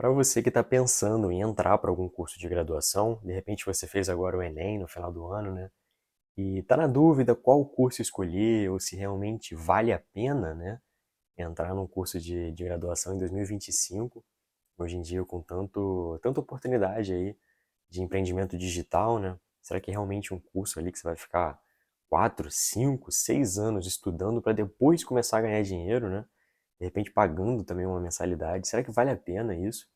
Para você que está pensando em entrar para algum curso de graduação, de repente você fez agora o Enem no final do ano, né? E está na dúvida qual curso escolher ou se realmente vale a pena, né? Entrar num curso de graduação em 2025, hoje em dia com tanta oportunidade aí de empreendimento digital, né? Será que é realmente um curso ali que você vai ficar 4, 5, 6 anos estudando para depois começar a ganhar dinheiro, né? De repente pagando também uma mensalidade. Será que vale a pena isso?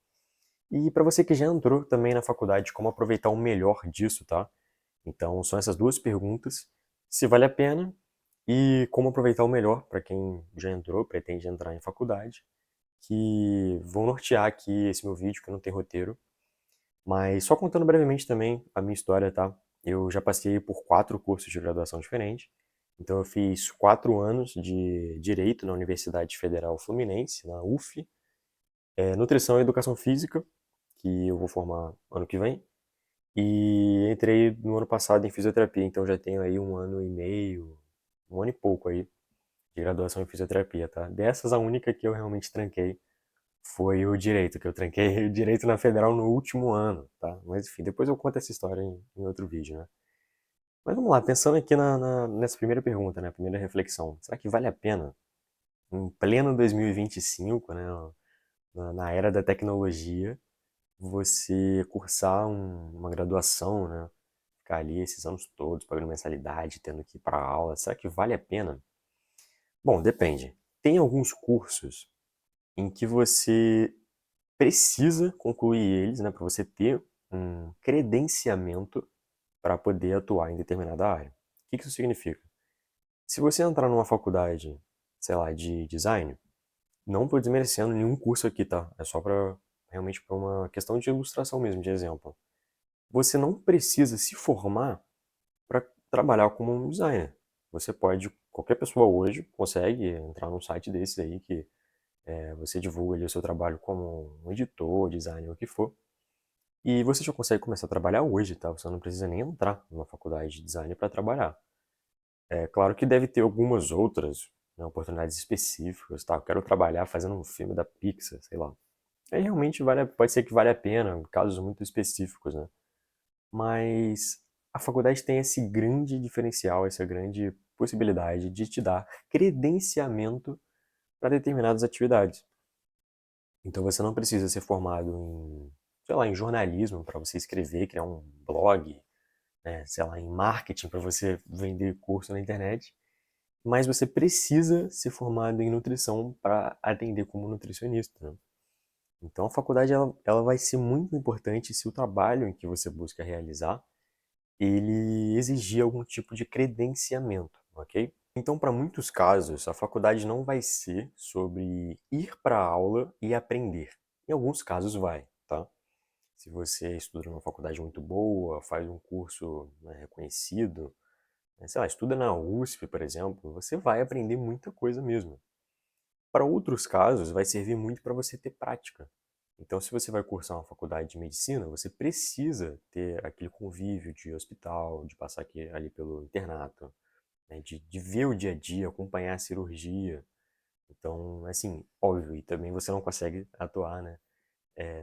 E para você que já entrou também na faculdade, como aproveitar o melhor disso, tá? Então, são essas duas perguntas: se vale a pena e como aproveitar o melhor para quem já entrou, pretende entrar em faculdade, que vão nortear aqui esse meu vídeo, que não tem roteiro. Mas só contando brevemente também a minha história, tá? Eu já passei por 4 cursos de graduação diferentes. Então, eu fiz 4 anos de Direito na Universidade Federal Fluminense, na UF, Nutrição e Educação Física, que eu vou formar ano que vem. E entrei no ano passado em fisioterapia, então já tenho aí 1 ano e meio, 1 ano e pouco aí de graduação em fisioterapia, tá? Dessas, a única que eu realmente tranquei foi o direito, que eu tranquei o direito na federal no último ano, tá? Mas enfim, depois eu conto essa história em outro vídeo, né? Mas vamos lá, pensando aqui nessa primeira pergunta, né? Primeira reflexão. Será que vale a pena, em pleno 2025, né? Na era da tecnologia, você cursar uma graduação, né? Ficar ali esses anos todos pagando mensalidade, tendo que ir para aula, será que vale a pena? Bom, depende. Tem alguns cursos em que você precisa concluir eles, né, para você ter um credenciamento para poder atuar em determinada área. O que isso significa? Se você entrar numa faculdade, sei lá, de design, não estou desmerecendo nenhum curso aqui, tá? É só para realmente para uma questão de ilustração mesmo, de exemplo. Você não precisa se formar para trabalhar como um designer. Você pode, qualquer pessoa hoje consegue entrar num site desses aí que você divulga ali o seu trabalho como um editor, designer, o que for. E você já consegue começar a trabalhar hoje, tá? Você não precisa nem entrar numa faculdade de design para trabalhar. É claro que deve ter algumas outras, né, oportunidades específicas, tá? Eu quero trabalhar fazendo um filme da Pixar, sei lá. Aí realmente pode ser que vale a pena, casos muito específicos, né? Mas a faculdade tem esse grande diferencial, essa grande possibilidade de te dar credenciamento para determinadas atividades. Então você não precisa ser formado em, sei lá, em jornalismo para você escrever, criar um blog, né, sei lá, em marketing para você vender curso na internet, mas você precisa ser formado em nutrição para atender como nutricionista, né? Então a faculdade ela vai ser muito importante se o trabalho em que você busca realizar ele exigir algum tipo de credenciamento, ok? Então, para muitos casos, a faculdade não vai ser sobre ir para a aula e aprender. Em alguns casos vai, tá? Se você estuda numa faculdade muito boa, faz um curso, né, reconhecido, né, sei lá, estuda na USP, por exemplo, você vai aprender muita coisa mesmo. Para outros casos, vai servir muito para você ter prática. Então, se você vai cursar uma faculdade de medicina, você precisa ter aquele convívio de hospital, de passar aqui, ali pelo internato, né, de ver o dia a dia, acompanhar a cirurgia. Então, assim, óbvio, e também você não consegue atuar, né,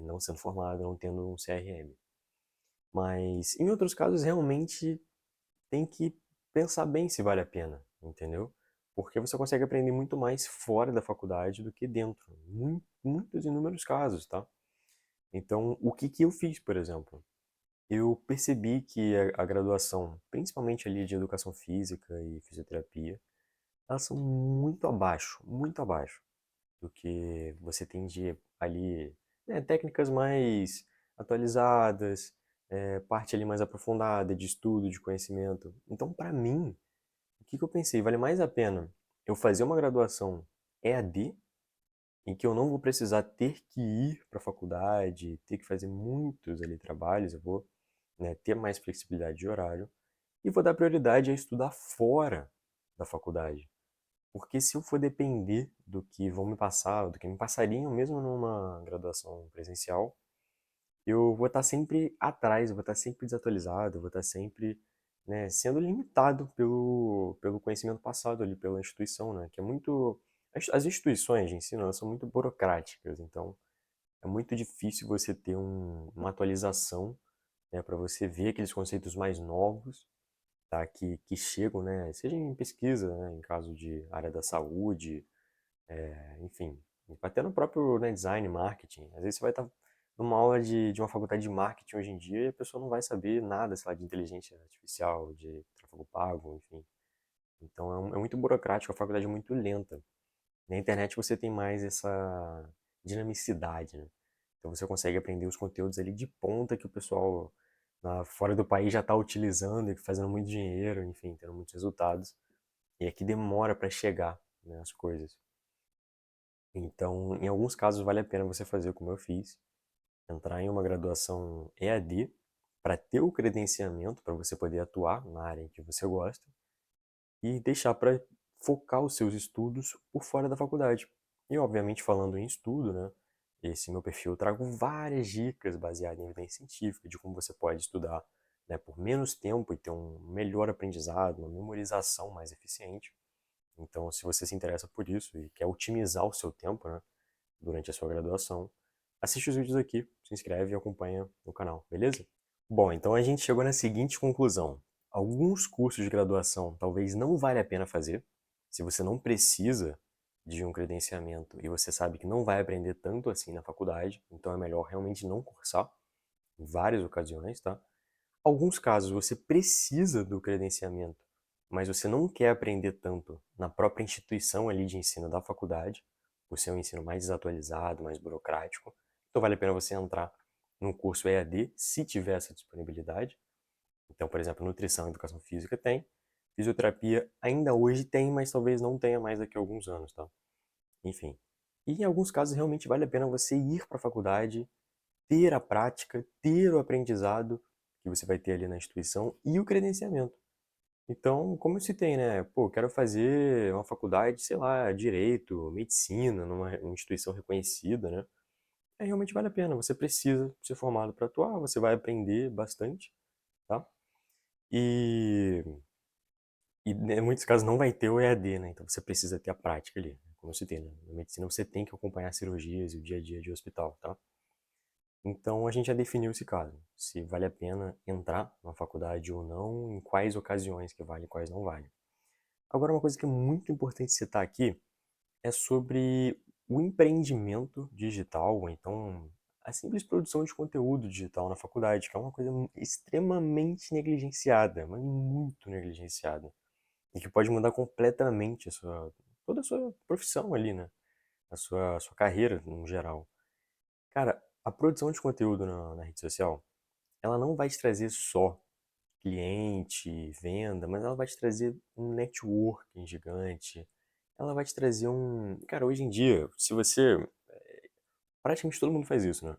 não sendo formado, não tendo um CRM. Mas, em outros casos, realmente tem que pensar bem se vale a pena, entendeu? Porque você consegue aprender muito mais fora da faculdade do que dentro. Muitos inúmeros casos, tá? Então, o que que eu fiz, por exemplo? Eu percebi que a graduação, principalmente ali de educação física e fisioterapia, elas são muito abaixo do que você tem de ali, né, técnicas mais atualizadas, parte ali mais aprofundada de estudo, de conhecimento. Então, para mim, o que que eu pensei? Vale mais a pena eu fazer uma graduação EAD, em que eu não vou precisar ter que ir para a faculdade, ter que fazer muitos ali trabalhos, eu vou, né, ter mais flexibilidade de horário, e vou dar prioridade a estudar fora da faculdade. Porque se eu for depender do que vão me passar, do que me passariam mesmo numa graduação presencial, eu vou estar sempre atrás, eu vou estar sempre desatualizado, eu vou estar sempre, né, sendo limitado pelo conhecimento passado ali pela instituição, né, que é muito... As instituições de ensino, elas são muito burocráticas, então é muito difícil você ter uma atualização, né, para você ver aqueles conceitos mais novos, tá, que chegam, né, seja em pesquisa, né, em caso de área da saúde, enfim, até no próprio, né, design, marketing. Às vezes você vai estar numa aula de uma faculdade de marketing hoje em dia e a pessoa não vai saber nada, sei lá, de inteligência artificial, de tráfego pago, enfim. Então é muito burocrático, a faculdade é muito lenta. Na internet você tem mais essa dinamicidade, né? Então você consegue aprender os conteúdos ali de ponta que o pessoal fora do país já está utilizando e fazendo muito dinheiro, enfim, tendo muitos resultados. E aqui demora para chegar, né, as coisas. Então, em alguns casos vale a pena você fazer como eu fiz, entrar em uma graduação EAD para ter o credenciamento para você poder atuar na área em que você gosta e deixar para focar os seus estudos por fora da faculdade. E, obviamente, falando em estudo, né? Esse meu perfil eu trago várias dicas baseadas em evidência científica de como você pode estudar, né, por menos tempo e ter um melhor aprendizado, uma memorização mais eficiente. Então, se você se interessa por isso e quer otimizar o seu tempo, né, durante a sua graduação, assiste os vídeos aqui, se inscreve e acompanha no canal, beleza? Bom, então a gente chegou na seguinte conclusão. Alguns cursos de graduação talvez não valha a pena fazer, se você não precisa de um credenciamento e você sabe que não vai aprender tanto assim na faculdade, então é melhor realmente não cursar, em várias ocasiões, tá? Alguns casos você precisa do credenciamento, mas você não quer aprender tanto na própria instituição ali de ensino da faculdade, por ser um ensino mais desatualizado, mais burocrático. Então vale a pena você entrar num curso EAD, se tiver essa disponibilidade. Então, por exemplo, nutrição e educação física tem. Fisioterapia ainda hoje tem, mas talvez não tenha mais daqui a alguns anos, tá? Enfim. E em alguns casos realmente vale a pena você ir para a faculdade, ter a prática, ter o aprendizado que você vai ter ali na instituição e o credenciamento. Então, como eu citei, né? Pô, quero fazer uma faculdade, sei lá, direito, medicina, numa instituição reconhecida, né? Aí realmente vale a pena. Você precisa ser formado para atuar, você vai aprender bastante, tá? E, né, em muitos casos não vai ter o EAD, né? Então você precisa ter a prática ali. Como eu citei, né? Na medicina você tem que acompanhar cirurgias e o dia a dia de hospital, tá? Então a gente já definiu esse caso, se vale a pena entrar na faculdade ou não, em quais ocasiões que vale e quais não vale. Agora uma coisa que é muito importante citar aqui é sobre o empreendimento digital, ou então a simples produção de conteúdo digital na faculdade, que é uma coisa extremamente negligenciada, mas muito negligenciada, e que pode mudar completamente toda a sua profissão ali, né? A sua carreira no geral. Cara, a produção de conteúdo na rede social, ela não vai te trazer só cliente, venda, mas ela vai te trazer um networking gigante. Ela vai te trazer um. Cara, hoje em dia, se você. Praticamente todo mundo faz isso, né?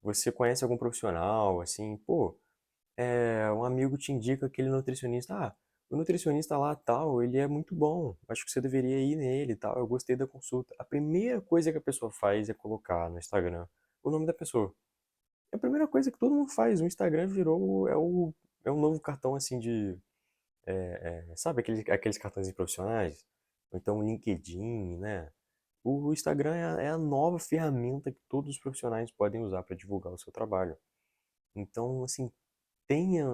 Você conhece algum profissional, assim, pô, um amigo te indica aquele nutricionista. Ah, o nutricionista lá tal, ele é muito bom. Acho que você deveria ir nele e tal. Eu gostei da consulta. A primeira coisa que a pessoa faz é colocar no Instagram o nome da pessoa. É a primeira coisa que todo mundo faz. O Instagram virou é um novo cartão assim de sabe aqueles cartões profissionais? Ou então o LinkedIn, né? O Instagram é a nova ferramenta que todos os profissionais podem usar para divulgar o seu trabalho. Então, assim, tenha,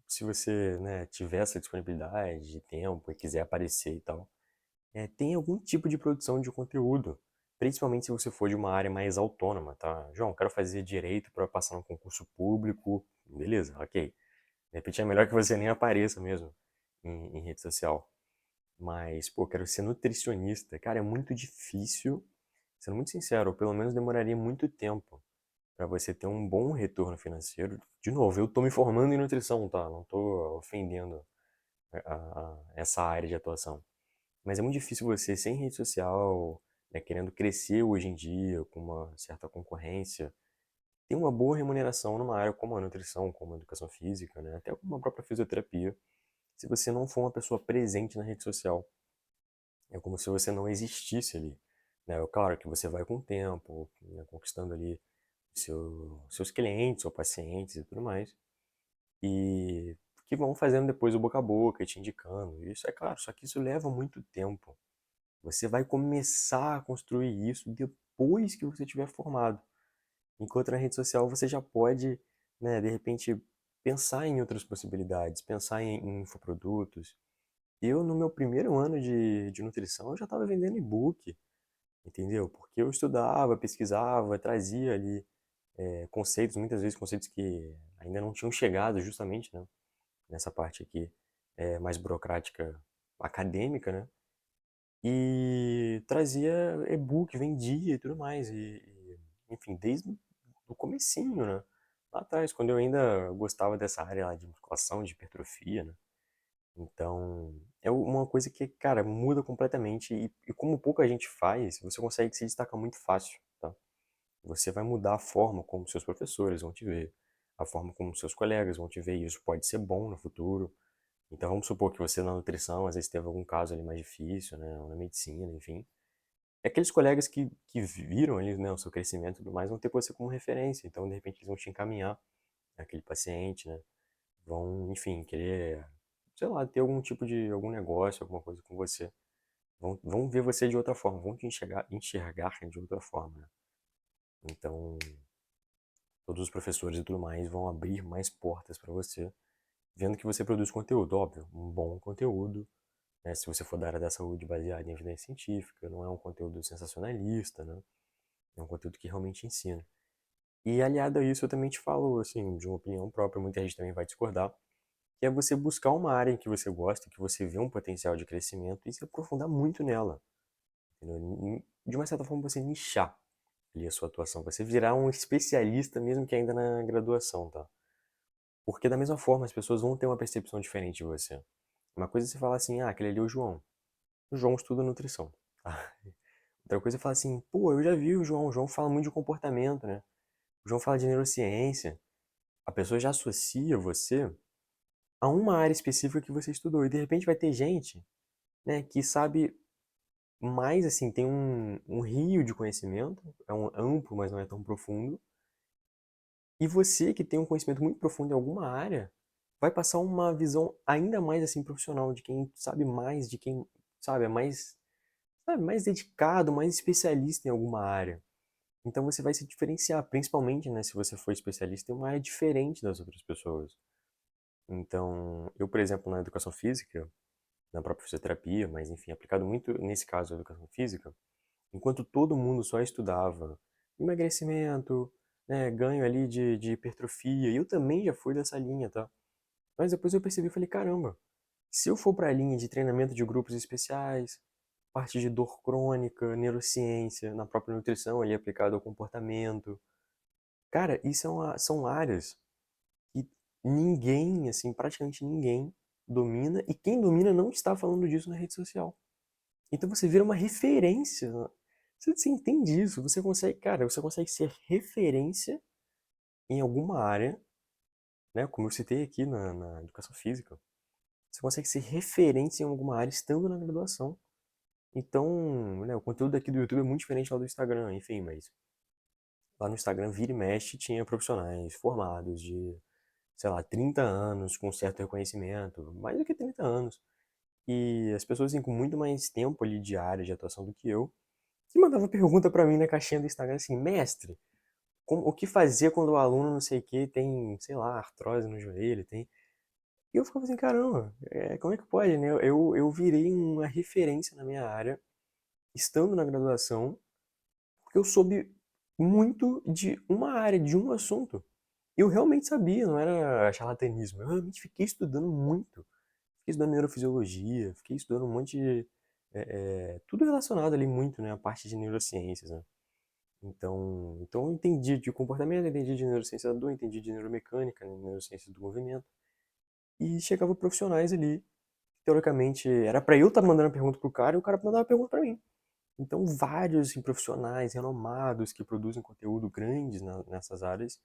se você, né, tiver essa disponibilidade de tempo e quiser aparecer e tal, tenha algum tipo de produção de conteúdo. Principalmente se você for de uma área mais autônoma, tá? João, quero fazer direito para passar no concurso público. Beleza, ok. De repente é melhor que você nem apareça mesmo em rede social. Mas, pô, quero ser nutricionista. Cara, é muito difícil, sendo muito sincero, ou pelo menos demoraria muito tempo para você ter um bom retorno financeiro. De novo, eu tô me formando em nutrição, tá? Não tô ofendendo essa área de atuação. Mas é muito difícil você, sem rede social, né, querendo crescer hoje em dia, com uma certa concorrência, ter uma boa remuneração numa área como a nutrição, como a educação física, né? Até como a própria fisioterapia, se você não for uma pessoa presente na rede social. É como se você não existisse ali, né? Claro que você vai com o tempo, né, conquistando ali seus clientes ou pacientes e tudo mais, e que vão fazendo depois o boca a boca, te indicando. Isso é claro, só que isso leva muito tempo. Você vai começar a construir isso depois que você tiver formado. Enquanto na rede social você já pode, né, de repente, pensar em outras possibilidades, pensar em infoprodutos. Eu, no meu primeiro ano de nutrição, eu já estava vendendo e-book, entendeu? Porque eu estudava, pesquisava, trazia ali conceitos, muitas vezes conceitos que ainda não tinham chegado justamente, né, nessa parte aqui mais burocrática acadêmica, né? E trazia e-book, vendia e tudo mais. Enfim, desde o comecinho, né? Lá atrás, quando eu ainda gostava dessa área lá de musculação, de hipertrofia, né? Então, é uma coisa que, cara, muda completamente. E como pouca gente faz, você consegue se destacar muito fácil, tá? Você vai mudar a forma como seus professores vão te ver, a forma como seus colegas vão te ver, e isso pode ser bom no futuro. Então, vamos supor que você na nutrição, às vezes teve algum caso ali mais difícil, né? Ou na medicina, enfim. É aqueles colegas que viram ali, né, o seu crescimento e tudo mais, vão ter você como referência. Então, de repente, eles vão te encaminhar aquele paciente, né? Vão, enfim, querer, sei lá, ter algum tipo de, algum negócio, alguma coisa com você. Vão ver você de outra forma, vão te enxergar de outra forma, né? Então, todos os professores e tudo mais vão abrir mais portas para você, vendo que você produz conteúdo, óbvio, um bom conteúdo, né? Se você for da área da saúde baseado em evidência científica, não é um conteúdo sensacionalista, né? É um conteúdo que realmente ensina. E aliado a isso, eu também te falo, assim, de uma opinião própria, muita gente também vai discordar, que é você buscar uma área em que você gosta, que você vê um potencial de crescimento e se aprofundar muito nela. Entendeu? De uma certa forma, você nichar ali a sua atuação, você virar um especialista, mesmo que ainda na graduação, tá? Porque da mesma forma, as pessoas vão ter uma percepção diferente de você. Uma coisa é você falar assim, ah, aquele ali é o João. O João estuda nutrição. Tá? Outra coisa é falar assim, pô, eu já vi o João fala muito de comportamento, né? O João fala de neurociência. A pessoa já associa você a uma área específica que você estudou. E de repente vai ter gente, né, que sabe mais, assim, tem um rio de conhecimento, é um amplo, mas não é tão profundo. E você que tem um conhecimento muito profundo em alguma área, vai passar uma visão ainda mais, assim, profissional de quem sabe mais, de quem, sabe, é mais, sabe, mais dedicado, mais especialista em alguma área. Então você vai se diferenciar, principalmente, né, se você for especialista em uma área diferente das outras pessoas. Então, eu, por exemplo, na educação física, na própria fisioterapia, mas enfim, aplicado muito nesse caso a educação física, enquanto todo mundo só estudava emagrecimento, né, ganho ali de hipertrofia, e eu também já fui dessa linha, tá? Mas depois eu percebi e falei, caramba, se eu for para a linha de treinamento de grupos especiais, parte de dor crônica, neurociência, na própria nutrição ali aplicado ao comportamento, cara, isso são áreas que ninguém, assim, praticamente ninguém domina, e quem domina não está falando disso na rede social. Então você vira uma referência. Você entende isso? Você consegue, cara, você consegue ser referência em alguma área, né? Como eu citei aqui na educação física. Você consegue ser referência em alguma área estando na graduação. Então, né, o conteúdo aqui do YouTube é muito diferente lá do Instagram, enfim, mas lá no Instagram, vira e mexe, tinha profissionais formados de, sei lá, 30 anos, com certo reconhecimento, mais do que 30 anos. E as pessoas, assim, com muito mais tempo ali de área de atuação do que eu, que mandava pergunta pra mim na caixinha do Instagram, assim, mestre, o que fazer quando o aluno não sei o que tem, sei lá, artrose no joelho, tem... E eu ficava assim, caramba, como é que pode, né? Eu virei uma referência na minha área, estando na graduação, porque eu soube muito de uma área, de um assunto. Eu realmente sabia, não era charlatanismo. Eu realmente fiquei estudando muito. Fiquei estudando neurofisiologia, fiquei estudando um monte de... tudo relacionado ali muito, né? A parte de neurociências, né? Então eu entendi de comportamento, entendi de neurociência da dor, entendi de neuromecânica, né? Neurociência do movimento. E chegava profissionais ali, teoricamente, era pra eu estar mandando a pergunta pro cara e o cara mandava a pergunta pra mim. Então, vários assim, profissionais renomados que produzem conteúdo grandes nessas áreas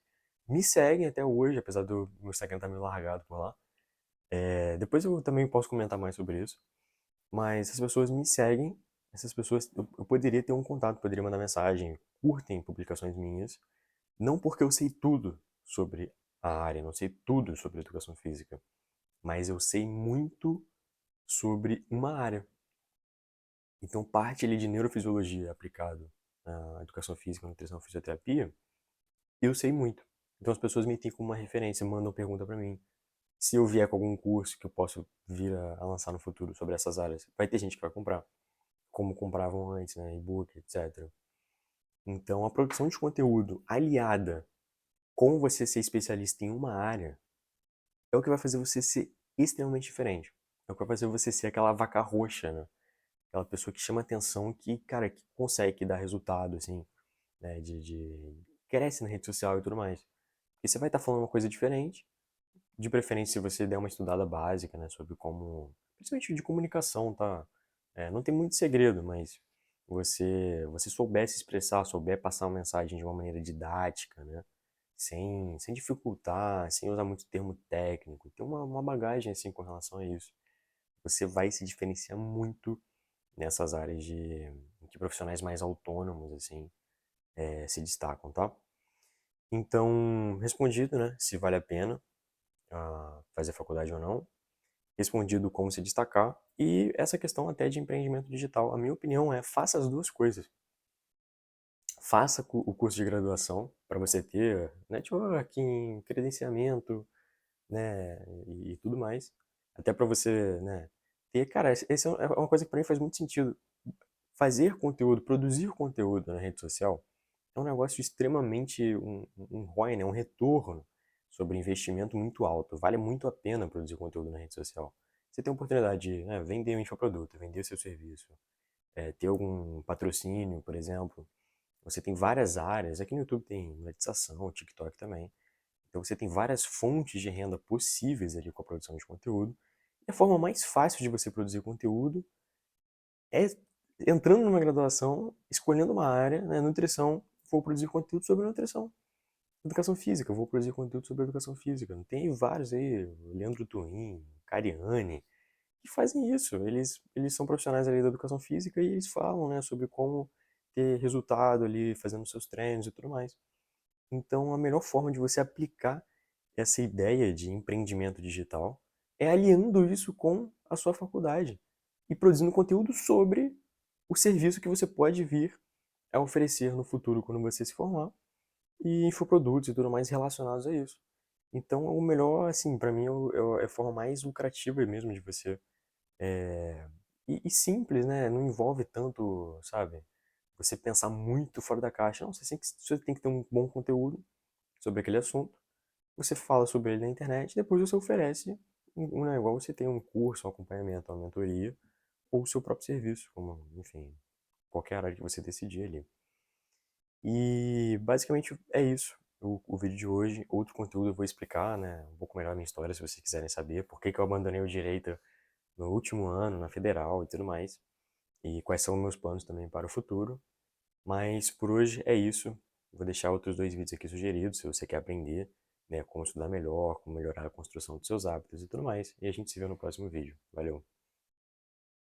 me seguem até hoje, apesar do meu Instagram estar meio largado por lá. Depois eu também posso comentar mais sobre isso. Mas as pessoas me seguem, essas pessoas, eu poderia ter um contato, poderia mandar mensagem, curtem publicações minhas, não porque eu sei tudo sobre a área, não sei tudo sobre educação física, mas eu sei muito sobre uma área. Então, parte ali de neurofisiologia aplicado à educação física, nutrição, fisioterapia, eu sei muito. Então as pessoas me têm como uma referência, mandam pergunta pra mim. Se eu vier com algum curso que eu posso vir a lançar no futuro sobre essas áreas, vai ter gente que vai comprar, como compravam antes, né, e-book, etc. Então a produção de conteúdo aliada com você ser especialista em uma área é o que vai fazer você ser extremamente diferente. É o que vai fazer você ser aquela vaca roxa, né? Aquela pessoa que chama atenção, que, cara, que consegue dar resultado, assim, né? Cresce na rede social e tudo mais. Porque você vai estar falando uma coisa diferente, de preferência se você der uma estudada básica, né? Sobre como, principalmente de comunicação, tá? Não tem muito segredo, mas você souber se expressar, souber passar uma mensagem de uma maneira didática, né? Sem dificultar, sem usar muito termo técnico, ter uma bagagem assim com relação a isso. Você vai se diferenciar muito nessas áreas em que profissionais mais autônomos assim se destacam, tá? Então, respondido, né, se vale a pena fazer faculdade ou não, respondido como se destacar e essa questão até de empreendimento digital. A minha opinião é faça as duas coisas. Faça o curso de graduação para você ter networking, credenciamento, né, e tudo mais. Até para você, né, ter, cara, esse é uma coisa que para mim faz muito sentido. Fazer conteúdo, produzir conteúdo na rede social é um negócio extremamente, um ROI, né, um retorno sobre investimento muito alto. Vale muito a pena produzir conteúdo na rede social. Você tem a oportunidade de, né, vender um infoproduto, vender seu serviço, ter algum patrocínio, por exemplo. Você tem várias áreas, aqui no YouTube tem monetização, TikTok também. Então você tem várias fontes de renda possíveis ali com a produção de conteúdo. E a forma mais fácil de você produzir conteúdo é entrando numa graduação, escolhendo uma área, né, nutrição, vou produzir conteúdo sobre nutrição. Educação física, vou produzir conteúdo sobre educação física. Tem vários aí, Leandro Twin, Cariani, que fazem isso. Eles são profissionais ali da educação física e eles falam, né, sobre como ter resultado ali fazendo seus treinos e tudo mais. Então, a melhor forma de você aplicar essa ideia de empreendimento digital é aliando isso com a sua faculdade e produzindo conteúdo sobre o serviço que você pode vir a oferecer no futuro quando você se formar e infoprodutos e tudo mais relacionados a isso. Então, o melhor, assim, para mim é a forma mais lucrativa mesmo de você. E simples, né? Não envolve tanto, sabe? Você pensar muito fora da caixa. Não, você tem que ter um bom conteúdo sobre aquele assunto, você fala sobre ele na internet, depois você oferece um negócio, você tem um curso, um acompanhamento, uma mentoria, ou o seu próprio serviço, como, enfim, qualquer área que você decidir ali. E basicamente é isso. O vídeo de hoje, outro conteúdo eu vou explicar, né, um pouco melhor a minha história, se vocês quiserem saber, por que que eu abandonei o direito no último ano, na federal e tudo mais, e quais são meus planos também para o futuro. Mas por hoje é isso. Vou deixar outros dois vídeos aqui sugeridos, se você quer aprender, né, como estudar melhor, como melhorar a construção dos seus hábitos e tudo mais. E a gente se vê no próximo vídeo. Valeu!